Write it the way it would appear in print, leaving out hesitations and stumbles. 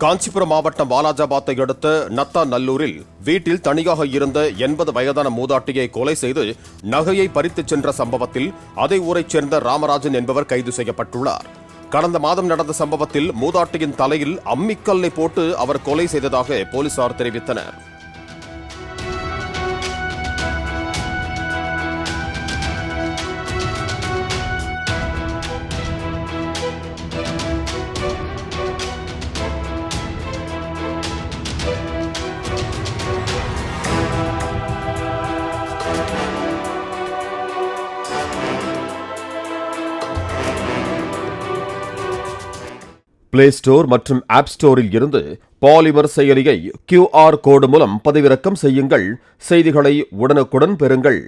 காஞ்சிபுரம் மாவட்டம் வாலாஜாபாத்தை அடுத்த நத்தாநல்லூரில் வீட்டில் தனியாக இருந்த 80 வயதான மூதாட்டியை கொலை செய்து நகையை பறித்துச் சென்ற சம்பவத்தில் அதே ஊரைச் சேர்ந்த ராமராஜன் என்பவர் கைது செய்யப்பட்டுள்ளார். கடந்த மாதம் நடந்த சம்பவத்தில் மூதாட்டியின் தலையில் அம்மிக்கல்லை போட்டு அவர் கொலை செய்ததாக போலீசார் தெரிவித்தனர். பிளே ஸ்டோர் மற்றும் ஆப் ஸ்டோரில் இருந்து பாலிமர் செயலியை QR கோடு மூலம் பதிவிறக்கம் செய்யுங்கள். செய்திகளை உடனுக்குடன் பெறுங்கள்.